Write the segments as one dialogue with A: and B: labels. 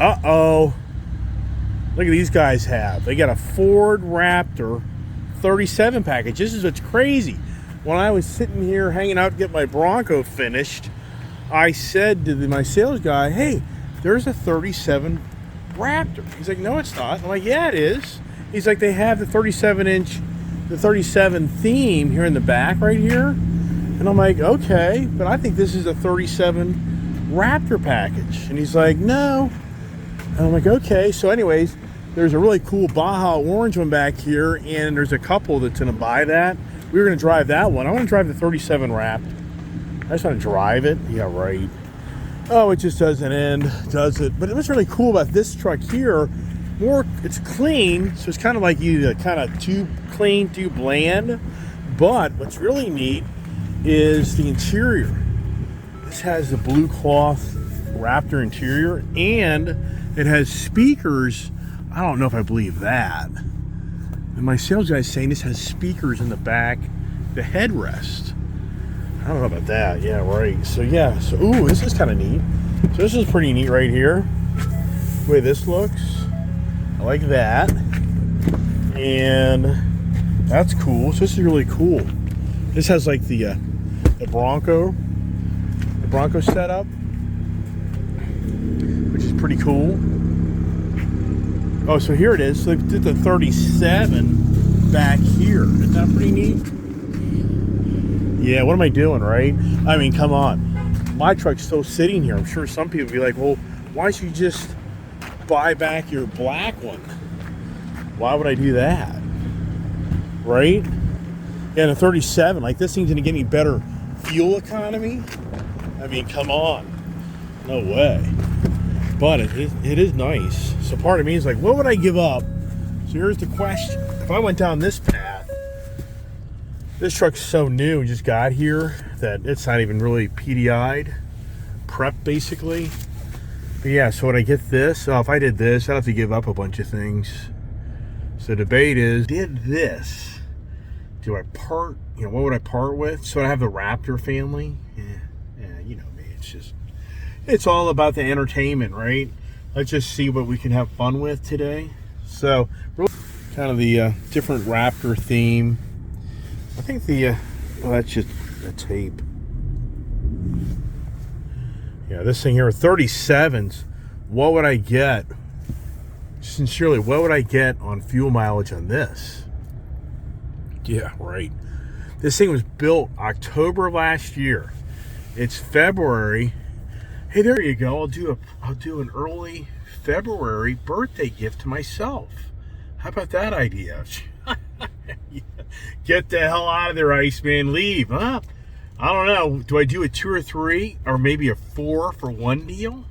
A: Uh-oh. Look at these guys have. They got a Ford Raptor 37 package. This is what's crazy. When I was sitting here hanging out to get my Bronco finished, I said to my sales guy, hey, there's a 37 Raptor. He's like, no, it's not. I'm like, yeah, it is. He's like, they have the 37 theme here in the back right here. And I'm like, okay, but I think this is a 37 Raptor package. And he's like, no. And I'm like, okay. So anyways, there's a really cool Baja orange one back here, and there's a couple that's going to buy that. We were going to drive that one. I want to drive the 37 Raptor. I just want to drive it. Yeah, right. Oh, it just doesn't end, does it? But what's really cool about this truck here, it's clean, so it's kind of like kind of too clean, too bland. But what's really neat is the interior. This has the blue cloth Raptor interior, and it has speakers. I don't know if I believe that. And my sales guy's saying this has speakers in the back, the headrest. I don't know about that. Yeah, right. So yeah, so ooh, this is kind of neat. So this is pretty neat right here. The way this looks. I like that. And that's cool. So this is really cool. This has like the Bronco setup, which is pretty cool. Oh, so here it is. So they did the 37 back here. Isn't that pretty neat? Yeah, what am I doing, right? I mean, come on. My truck's still sitting here. I'm sure some people will be like, well, why don't you just buy back your black one? Why would I do that? Right? Yeah, the 37, like this thing's gonna give me better fuel economy. I mean, come on. No way. But it is nice. So part of me is like, what would I give up? So here's the question. If I went down this path, this truck's so new, just got here, that it's not even really PDI'd. Prep, basically. But yeah, so would I get this? Oh, if I did this, I'd have to give up a bunch of things. So the debate is, did this, do I part, what would I part with? So I have the Raptor family. Yeah, you know me, it's all about the entertainment, right? Let's just see what we can have fun with today. So, kind of the different Raptor theme. I think well, that's just a tape. Yeah, this thing here, 37s. What would I get? Sincerely, what would I get on fuel mileage on this? Yeah, right. This thing was built October of last year. It's February. Hey, there you go. I'll do an early February birthday gift to myself. How about that idea? Get the hell out of there, Iceman. Leave, huh? I don't know. Do I do a 2 or 3 or maybe a 4 for 1 deal?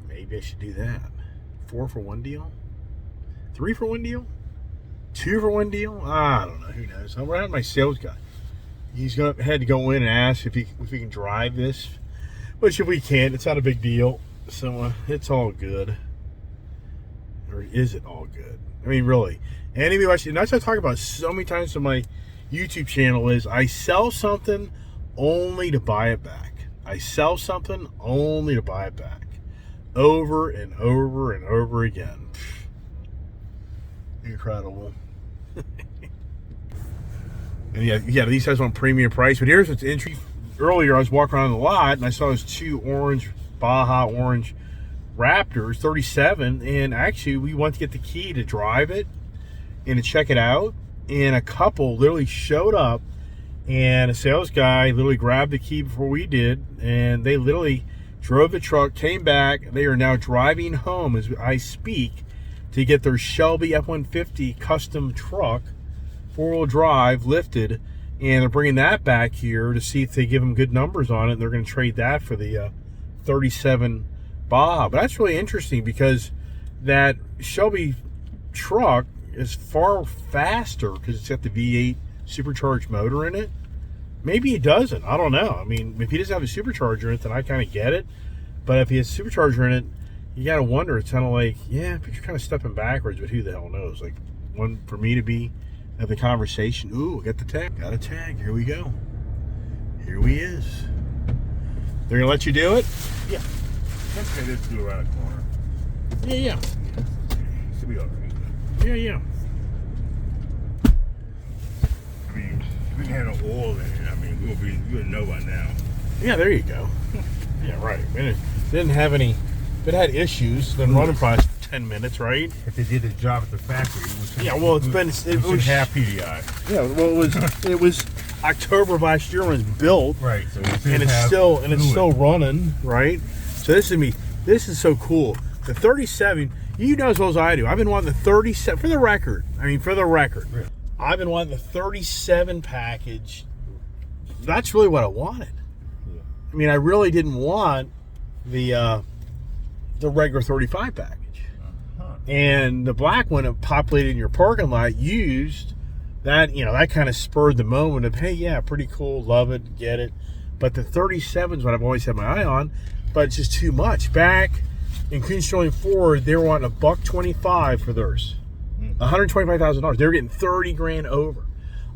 A: Maybe I should do that. 4 for 1 deal? 3 for 1 deal? 2 for 1 deal? I don't know. Who knows? I'm around my sales guy. He's had to go in and ask if he can drive this. Which if we can't, it's not a big deal. So it's all good. Or is it all good? I mean, really. Anybody watching, that's what I talk about so many times on my YouTube channel is I sell something only to buy it back. I sell something only to buy it back. Over and over and over again. Incredible. And yeah, these guys want premium price. But here's what's interesting. Earlier, I was walking around the lot and I saw those 2 Baja orange Raptors, 37. And actually, we went to get the key to drive it and to check it out. And a couple literally showed up, and a sales guy literally grabbed the key before we did. And they literally drove the truck, came back. They are now driving home as I speak to get their Shelby F-150 custom truck, 4-wheel drive, lifted. And they're bringing that back here to see if they give them good numbers on it. They're going to trade that for the 37 Baja. But that's really interesting because that Shelby truck is far faster because it's got the V8 supercharged motor in it. Maybe it doesn't. I don't know. I mean, if he doesn't have a supercharger in it, then I kind of get it. But if he has a supercharger in it, you got to wonder. It's kind of like, yeah, but you're kind of stepping backwards, but who the hell knows? Like, one for me to be have the conversation. Ooh, got the tag. Got a tag. Here we go. Here he is. They're gonna let you do it?
B: Yeah. Okay, let's do around the corner.
A: Yeah.
B: Should be alright.
A: Yeah.
B: I mean, if we had no oil in it, I mean, we would know by now.
A: Yeah, there you go. Yeah, right. It didn't have any. If it had issues, then running probably 10 minutes, right?
B: If they did the job at the factory,
A: Yeah, well, it was
B: half PDI.
A: Yeah, well, it was October of last year when it was built,
B: Right. So
A: it's still running, right? So this is so cool. The 37, you know as well as I do. I've been wanting the 37 for the record.
B: Really?
A: I've been wanting the 37 package. That's really what I wanted.
B: Yeah.
A: I mean, I really didn't want the regular 35 package. And the black one that populated in your parking lot used that, that kind of spurred the moment of, hey, yeah, pretty cool, love it, get it. But the 37 is what I've always had my eye on, but it's just too much. Back in Coon Sterling Ford, they were wanting $125 for theirs. $125,000. They were getting 30 grand over.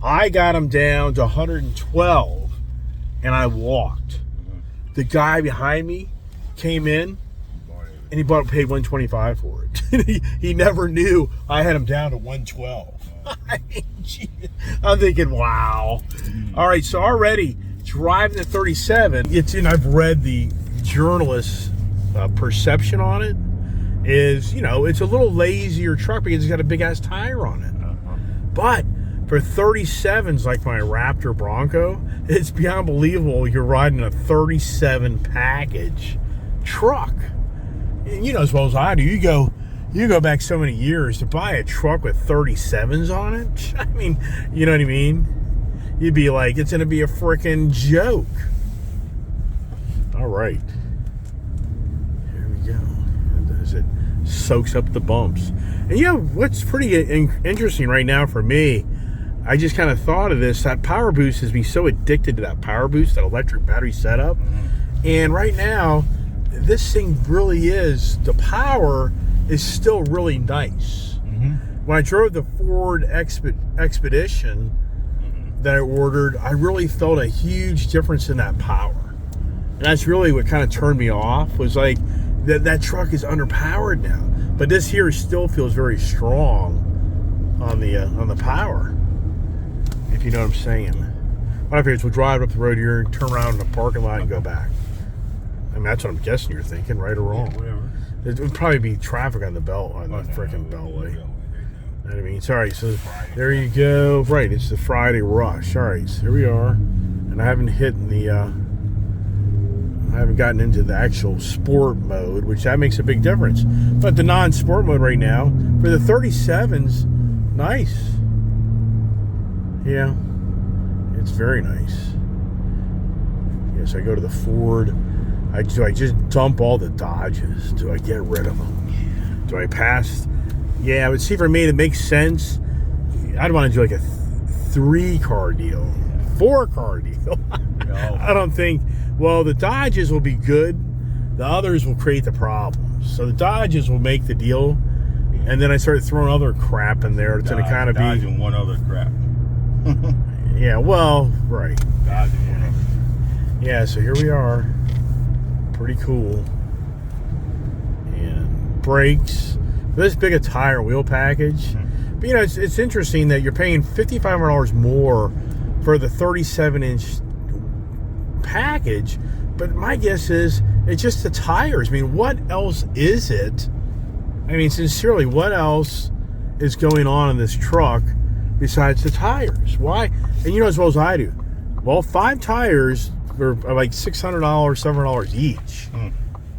A: I got them down to 112, and I walked. The guy behind me came in, and he paid $125 for it. he never knew I had him down to 112. I'm thinking, wow. All right, so already driving the 37, I've read the journalist's perception on it is, it's a little lazier truck because it's got a big ass tire on it. But for 37s like my Raptor Bronco, it's beyond believable you're riding a 37 package truck. And as well as I do, you go back so many years to buy a truck with 37s on it. I mean, you know what I mean? You'd be like, it's going to be a freaking joke. All right. Here we go. As it soaks up the bumps. And what's pretty interesting right now for me, I just kind of thought of this. That power boost has me so addicted to that power boost, that electric battery setup. And right now, this thing really is, the power is still really nice. When I drove the Ford Expedition that I ordered, I really felt a huge difference in that power. And that's really what kind of turned me off, was like, that truck is underpowered now. But this here still feels very strong on the power, if you know what I'm saying. What I figure is we'll drive up the road here, turn around in the parking lot, and go back. I mean, that's what I'm guessing you're thinking, right or wrong.
B: Yeah, whatever.
A: It would probably be traffic on the freaking beltway. You know what I mean? Sorry, so there you go. Right, it's the Friday rush. All right, so here we are. And I haven't gotten into the actual sport mode, which that makes a big difference. But the non-sport mode right now, for the 37's, nice. Yeah, it's very nice. Yes, I go to the Ford. Do I just dump all the Dodges? Do I get rid of them? Do I pass? Yeah, but see, for me, it makes sense. I'd want to do like a 3-car deal, 4-car deal.
B: No.
A: I don't think, well, the Dodges will be good. The others will create the problems. So the Dodges will make the deal. And then I started throwing other crap in there. It's going to kind of be.
B: Dodge and one other crap.
A: Yeah, well, right.
B: Dodge and one other.
A: Yeah, so here we are. Pretty cool. And brakes. This big a tire wheel package. But it's interesting that you're paying $5,500 more for the 37-inch package. But my guess is it's just the tires. I mean, what else is it? I mean, sincerely, what else is going on in this truck besides the tires? Why? And as well as I do. Well, 5 tires are like $600, $700 each.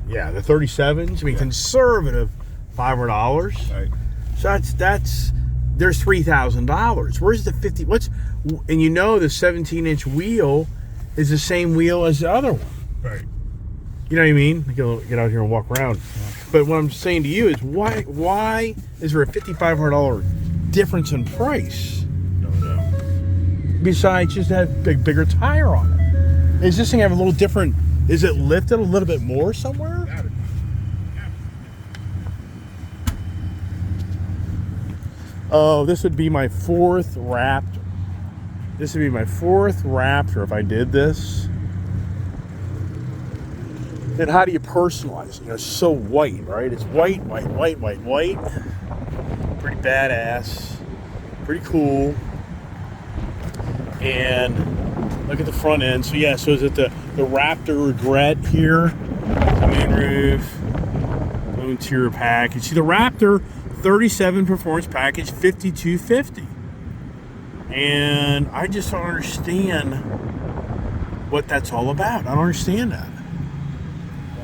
A: Yeah, the 37s. I mean, conservative $500.
B: Right.
A: So that's there's $3,000. Where's the 50? And the 17-inch wheel is the same wheel as the other one.
B: Right.
A: You know what I mean? Get out here and walk around. But what I'm saying to you is, why is there a $5,500 difference in price?
B: No.
A: Besides just that bigger tire on it. Is this thing have a little different? Is it lifted a little bit more somewhere?
B: Got it.
A: Oh, this would be my 4th Raptor. This would be my 4th Raptor if I did this. And how do you personalize it? You know, it's so white, right? It's white, white, white, white, white. Pretty badass. Pretty cool. And look at the front end. So yeah, so is it the Raptor Regret here? The main roof. No interior package. See, the Raptor 37 performance package, $5,250. And I just don't understand what that's all about. I don't understand that.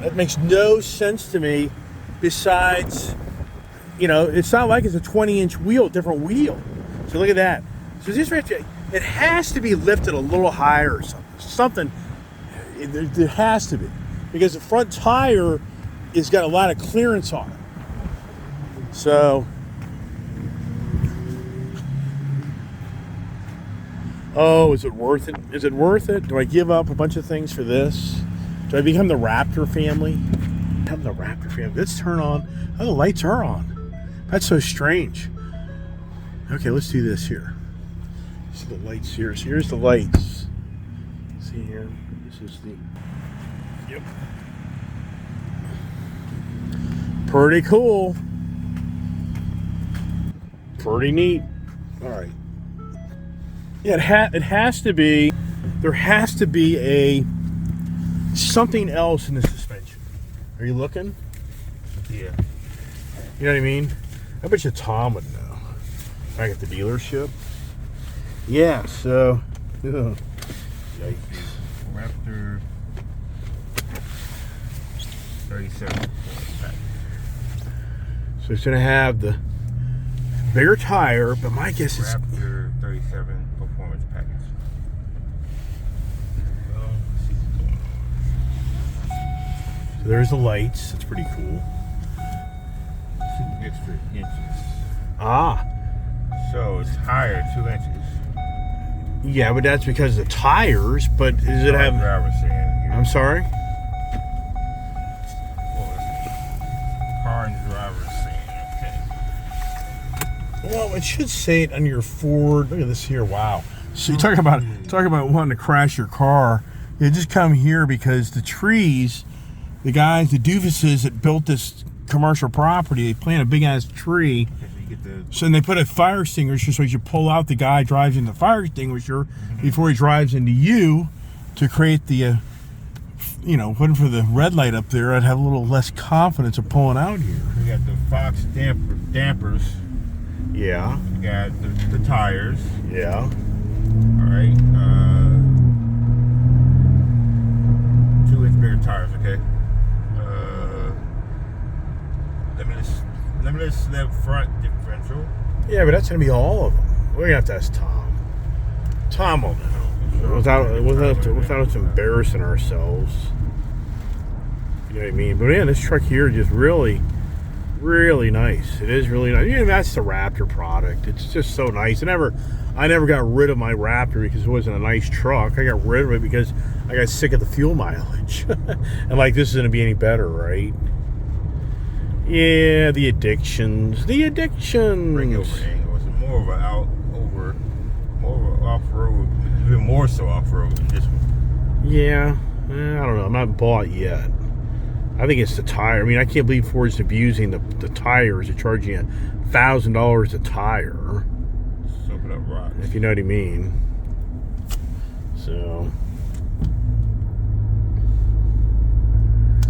A: That makes no sense to me. Besides, you know, it's not like it's a 20-inch wheel, different wheel. So look at that. So this right there, it has to be lifted a little higher or something. There has to be, because the front tire has got a lot of clearance on it. So, oh, is it worth it? Is it worth it? Do I give up a bunch of things for this? Do I become the Raptor family? Become the Raptor family. Let's turn on. Oh, the lights are on. That's so strange. Okay, let's do this here. See the lights here. So here's the lights. See here. This is the. Yep. Pretty cool. Pretty neat. All right. Yeah, it has to be. There has to be a something else in the suspension. Are you looking?
B: Yeah.
A: You know what I mean? I bet you Tom would know. Back at the dealership. Yeah. So. Ugh. Yikes.
B: Raptor 37.
A: So it's gonna have the bigger tire, but my guess is
B: Raptor 37 performance package.
A: so there's the lights. That's pretty cool.
B: 2 extra inches.
A: Ah,
B: So it's higher 2 inches.
A: yeah, but that's because of the tires. But does it have?
B: Driver saying.
A: I'm sorry.
B: Car and driver saying. Okay.
A: Well, it should say it on your Ford. Look at this here. Wow. So you talk about wanting to crash your car. You just come here because the trees, the guys, the doofuses that built this commercial property, they plant a big ass tree. So then they put a fire extinguisher, so as you pull out, the guy drives in the fire extinguisher before he drives into you to create the, you know, waiting for the red light up there. I'd have a little less confidence of pulling out here.
B: We got the Fox dampers.
A: Yeah.
B: We got the tires.
A: Yeah.
B: All right. 2-inch bigger tires. Okay. Limitless slip front differential.
A: Yeah, but that's gonna be all of them. We're gonna have to ask Tom. Tom will know. Without us embarrassing ourselves. You know what I mean? But yeah, this truck here is just really, really nice. It is really nice. Yeah, that's the Raptor product. It's just so nice. I never got rid of my Raptor because it wasn't a nice truck. I got rid of it because I got sick of the fuel mileage. And like, this isn't gonna be any better, right? Yeah, the addictions. The addictions.
B: Bring over angle. It's more of an off-road, even more so off-road than this one.
A: Yeah, I don't know. I'm not bought yet. I think it's the tire. I mean, I can't believe Ford's abusing the tires. They're charging you $1,000 a tire.
B: Soak it up rocks.
A: If you know what I mean. So.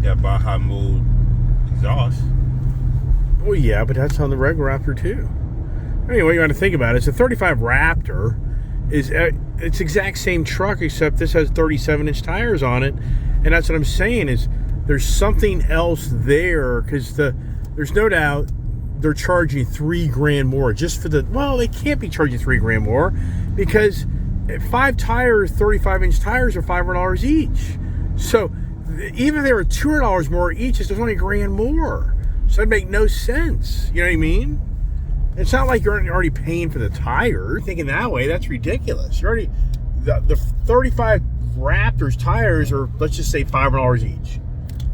B: Yeah, Baja mode exhaust.
A: Oh yeah, but that's on the regular Raptor too. Anyway, you got to think about it. It's a 35 Raptor. It's exact same truck, except this has 37-inch tires on it, and that's what I'm saying is there's something else there, because there's no doubt they're charging $3,000 more just for the. Well, they can't be charging $3,000 more because 5 tires, 35-inch tires are $500 each. So even if they were $200 more each, it's only $1,000 more. So that'd make no sense. You know what I mean? It's not like you're already paying for the tire. Thinking that way, that's ridiculous. You're already the 35 Raptors tires are, let's just say, $500 each.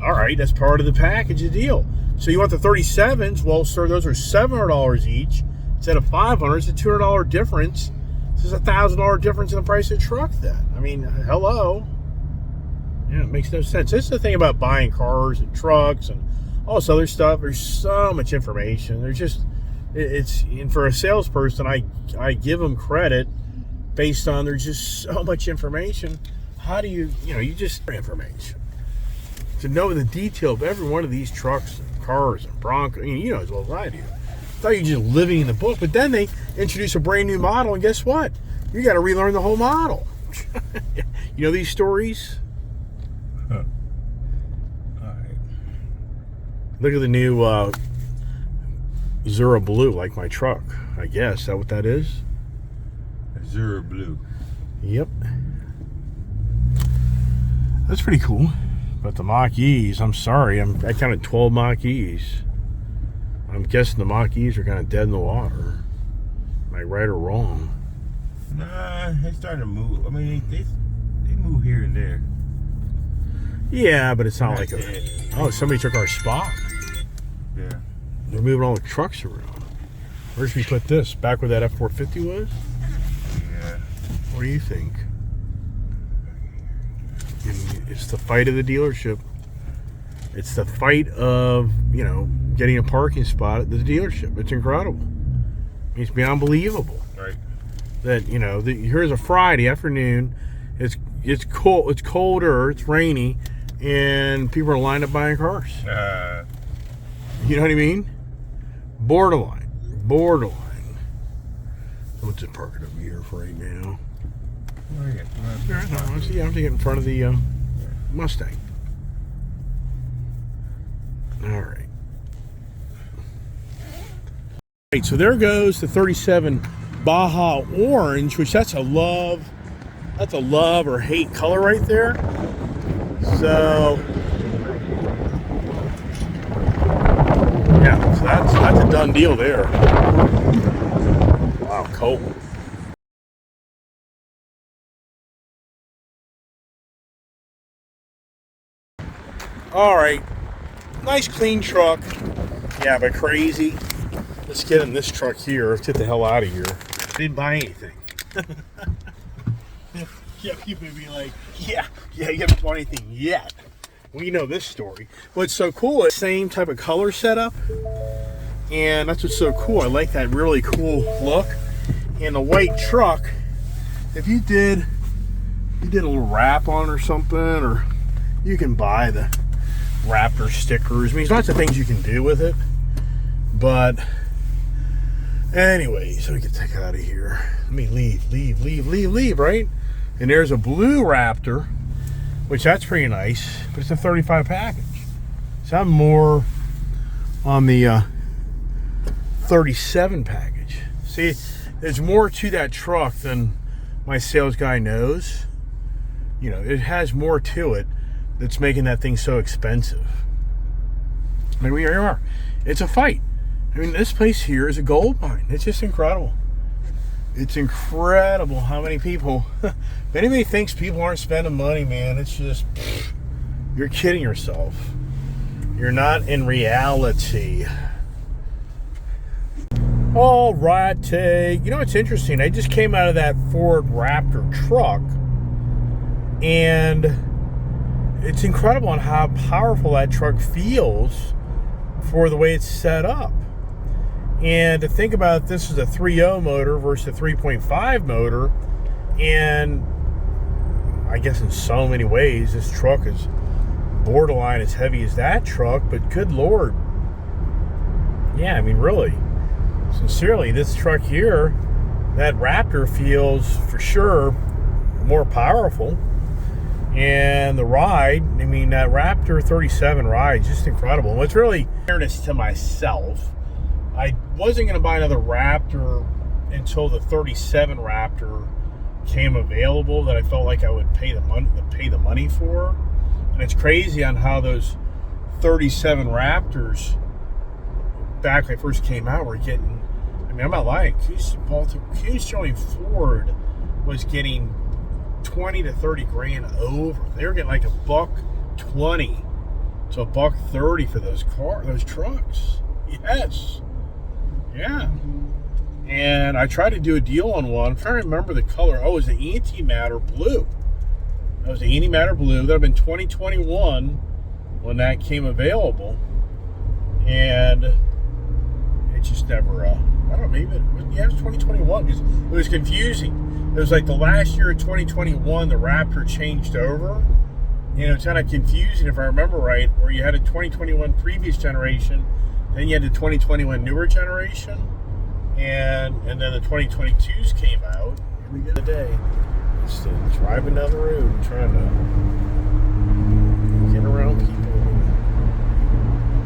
A: All right, that's part of the package, the deal. So you want the 37s? Well, sir, those are $700 each instead of $500. It's a $200 difference. This is a $1,000 difference in the price of the truck. Then, I mean, hello. Yeah, it makes no sense. This is the thing about buying cars and trucks and all this other stuff. There's so much information. There's just, it's, and for a salesperson, I give them credit based on there's just so much information. How do you just information to know the detail of every one of these trucks and cars and Broncos. You know as well as I do. I thought you were just living in the book, but then they introduce a brand new model, and guess what? You got to relearn the whole model. You know these stories?
B: Huh. All right.
A: Look at the new Zura Blue, like my truck. I guess. Is that what that is?
B: Zura Blue.
A: Yep. That's pretty cool. But the Mach-E's, I'm sorry. I counted 12 Mach-E's. I'm guessing the Mach-E's are kind of dead in the water. Am I right or wrong?
B: Nah, they're starting to move. I mean, they move here and there.
A: Yeah, but it's not
B: Not
A: like a...
B: dead.
A: Oh, somebody took our spot.
B: Yeah.
A: They're moving all the trucks around. Where should we put this? Back where that F-450 was?
B: Yeah.
A: What do you think? It's the fight of the dealership. It's the fight of, getting a parking spot at the dealership. It's incredible. It's been unbelievable.
B: Right.
A: That, here's a Friday afternoon. It's cold. It's colder. It's rainy, and people are lined up buying cars. You know what I mean? Borderline. I'll just park it over here for right now. I'm to get in front of the Mustang. All right. Right, so there goes the 37 Baja Orange, which that's a love or hate color right there. So yeah, so that's a done deal there. Wow, cold. All right, nice clean truck. Yeah, but crazy. Let's get in this truck here. Let's get the hell out of here. Didn't buy anything. Yeah, people would be like, yeah, you haven't bought anything yet. We know this story. What's so cool is same type of color setup, and that's what's so cool. I like that really cool look. And the white truck, if you did a little wrap on or something, or you can buy the Raptor stickers. I mean, there's lots of things you can do with it, but anyway, so we can take it out of here. Let me leave, right? And there's a blue Raptor, which that's pretty nice, but it's a 35 package. So I'm more on the 37 package. See, there's more to that truck than my sales guy knows. It has more to it that's making that thing so expensive. I mean, here we are. It's a fight. I mean, this place here is a gold mine. It's just incredible. It's incredible how many people... If anybody thinks people aren't spending money, man, it's just... You're kidding yourself. You're not in reality. All right. It's interesting. I just came out of that Ford Raptor truck, and it's incredible on how powerful that truck feels for the way it's set up. And to think about this is a 3.0 motor versus a 3.5 motor, and I guess in so many ways this truck is borderline as heavy as that truck, but good Lord. Yeah, I mean, really, sincerely, this truck here, that Raptor feels for sure more powerful. And the ride, I mean, that Raptor 37 ride is just incredible. And what's really fairness to myself, I wasn't going to buy another Raptor until the 37 Raptor came available that I felt like I would pay the money for. And it's crazy on how those 37 Raptors back when they first came out were getting, I mean, I'm not lying, Hughes showing Ford was getting 20 to 30 grand over. They were getting like $120 to $130 for those trucks. Yes. Yeah. And I tried to do a deal on one. I'm trying to remember the color. Oh, it was the antimatter blue. That was the antimatter blue. That would have been 2021 when that came available. And it just never, I don't know, maybe it was 2021 because it was confusing. It was like the last year of 2021, the Raptor changed over. You know, it's kind of confusing if I remember right, where you had a 2021 previous generation, then you had the 2021 newer generation, and then the 2022s came out. Here we go today. Just driving down the road and trying to get around people who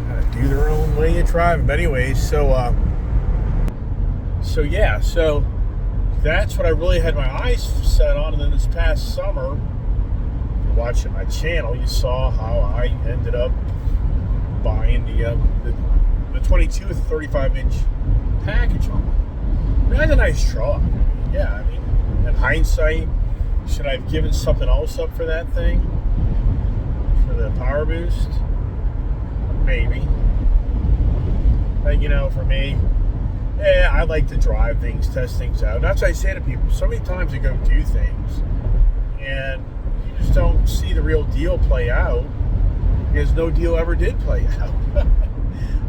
A: kind of do their own way of driving. But anyways, so that's what I really had my eyes set on. And then this past summer, if you're watching my channel, you saw how I ended up buying the 22 with a 35-inch package on it. That's a nice truck. Yeah, I mean, in hindsight, should I have given something else up for that thing? For the power boost? Maybe. But, you know, for me, I like to drive things, test things out. That's what I say to people. So many times I go do things, and you just don't see the real deal play out, because no deal ever did play out.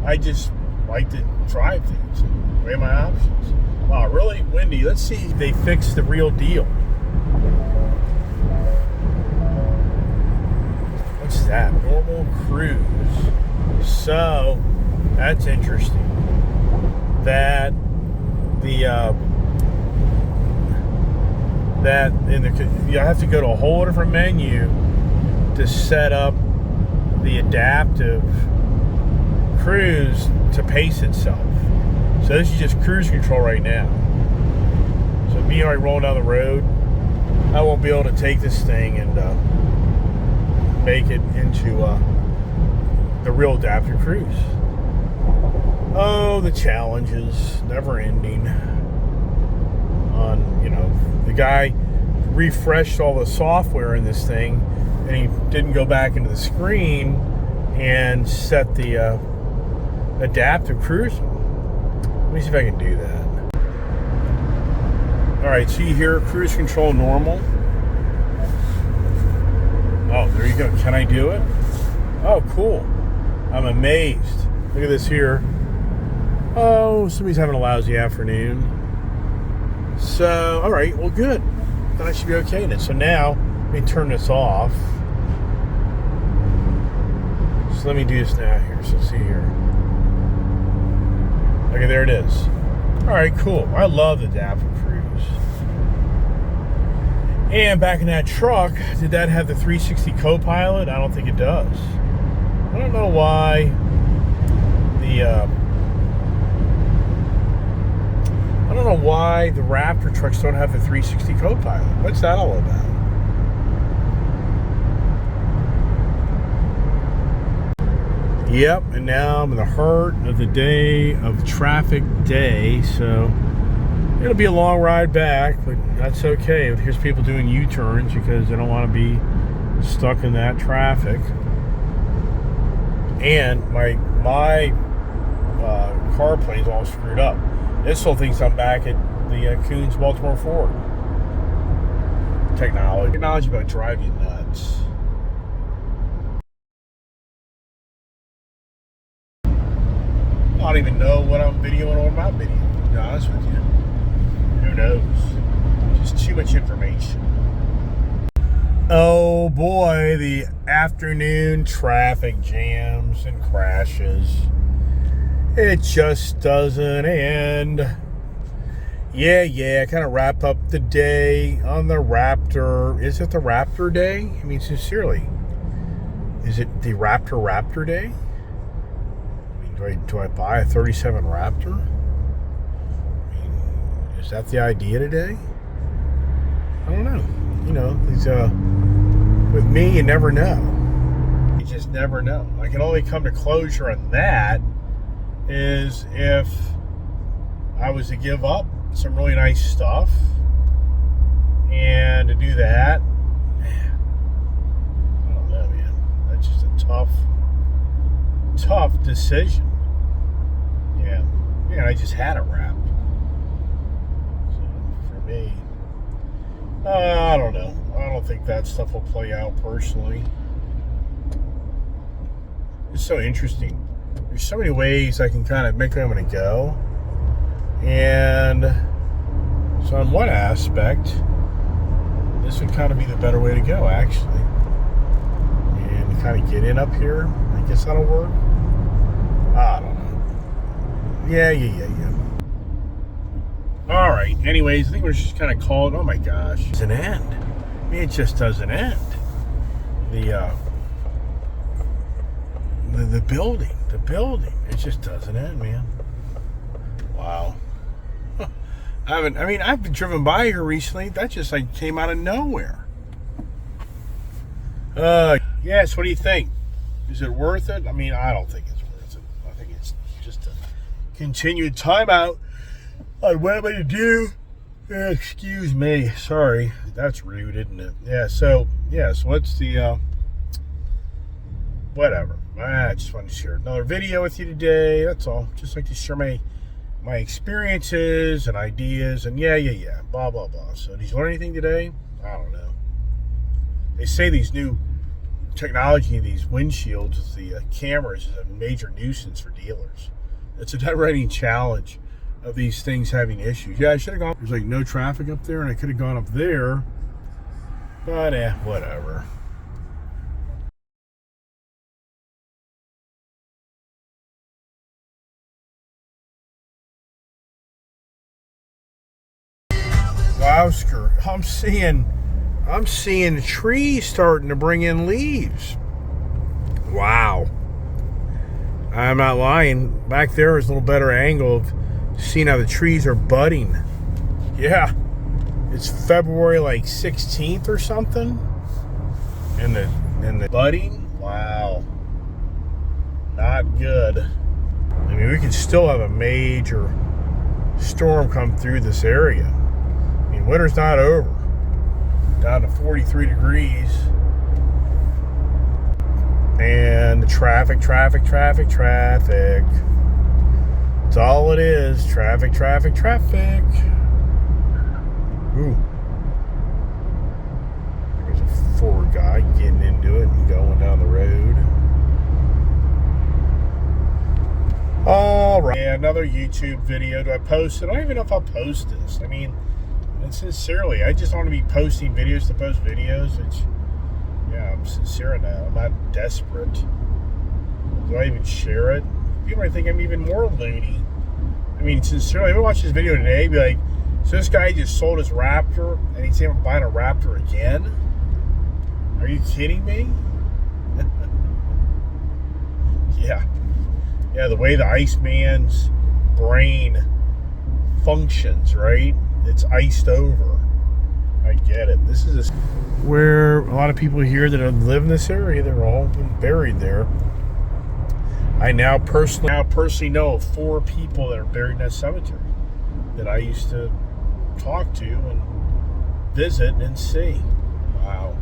A: I just like to drive things and weigh my options. Wow, really windy. Let's see if they fix the real deal. What's that? Normal cruise. So that's interesting. That you have to go to a whole different menu to set up the adaptive cruise to pace itself. So this is just cruise control right now. So me already rolling down the road, I won't be able to take this thing and make it into the real adaptive cruise. Oh, the challenges, never ending. The guy refreshed all the software in this thing, and he didn't go back into the screen and set the adaptive cruise. Let me see if I can do that. All right, see here, cruise control normal. Oh, there you go. Can I do it? Oh, cool. I'm amazed. Look at this here. Oh, somebody's having a lousy afternoon. So, all right, well, good. Then I should be okay then. So now, let me turn this off. So let me do this now here. So see here. Okay, there it is. All right, cool. I love the adaptive cruise. And back in that truck, did that have the 360 co-pilot? I don't think it does. I don't know why the Raptor trucks don't have the 360 co-pilot. What's that all about? Yep, and now I'm in the heart of the day of traffic day, so it'll be a long ride back, but that's okay. Here's people doing U-turns because they don't want to be stuck in that traffic. And my car plane's all screwed up. This whole thinks I'm back at the Coons Baltimore Ford. Technology about driving you nuts. I don't even know what I'm videoing or what I'm not videoing, to be honest with you. Who knows? Just too much information. Oh boy, the afternoon traffic jams and crashes. It just doesn't end. Yeah, kind of wrap up the day on the Raptor. Is it the Raptor day? I mean, sincerely, is it the Raptor day? I mean, do I buy a 37 Raptor? I mean, is that the idea today? I don't know. You know, these, with me, you never know. You just never know. I can only come to closure on that is if I was to give up some really nice stuff, and to do that, man, I don't know, man. That's just a tough decision. Yeah, I just had a wrap. So for me, I don't know. I don't think that stuff will play out personally. It's so interesting. There's so many ways I can kind of make where I'm going to go. And so on one aspect, this would kind of be the better way to go, actually. And kind of get in up here. I guess that'll work. I don't know. Yeah. All right. Anyways, I think we're just kind of called. Oh my gosh, it doesn't end. I mean, it just doesn't end. The building, it just doesn't end, man. Wow. I've been driven by here recently. That just like came out of nowhere. Yes. What do you think? Is it worth it? I mean, I don't think it's worth it. I think it's just a continued timeout on what I'm going to do. Excuse me. Sorry. That's rude, isn't it? Yeah. So what's the whatever. I just wanted to share another video with you today. That's all. Just like to share my experiences and ideas and blah blah blah. So did you learn anything today? I don't know. They say these new technology, these windshields with the cameras, is a major nuisance for dealers. It's a never-ending challenge of these things having issues. Yeah, I should have gone. There's like no traffic up there, and I could have gone up there. But whatever. Wowsker. I'm seeing trees starting to bring in leaves. Wow. I'm not lying. Back there is a little better angle of seeing how the trees are budding. Yeah. It's February like 16th or something. And the budding, wow. Not good. I mean, we could still have a major storm come through this area. I mean, winter's not over. Down to 43 degrees. And the traffic. That's all it is. Traffic. Ooh. There's a Ford guy getting into it and going down the road. All right. Yeah, another YouTube video. Do I post it? I don't even know if I'll post this. I mean, and sincerely, I just want to be posting videos to post videos. I'm sincere now. I'm not desperate. Do I even share it? People might think I'm even more loony. I mean, sincerely, if I watch this video today, be like, so this guy just sold his Raptor and he's even buying a Raptor again? Are you kidding me? Yeah, the way the Iceman's brain functions, right? It's iced over. I get it. This is where a lot of people here that live in this area, they're all been buried there. I now personally know of 4 people that are buried in that cemetery that I used to talk to and visit and see. Wow.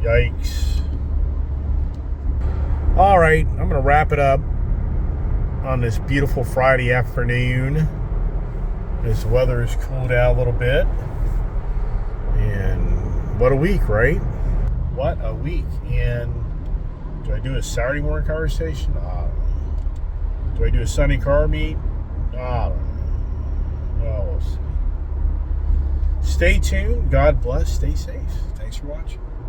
A: Yikes. All right, I'm going to wrap it up on this beautiful Friday afternoon. This weather has cooled down a little bit. And what a week, right? What a week. And do I do a Saturday morning conversation? I don't know. Do I do a Sunday car meet? I don't know. Well, we'll see. Stay tuned. God bless. Stay safe. Thanks for watching.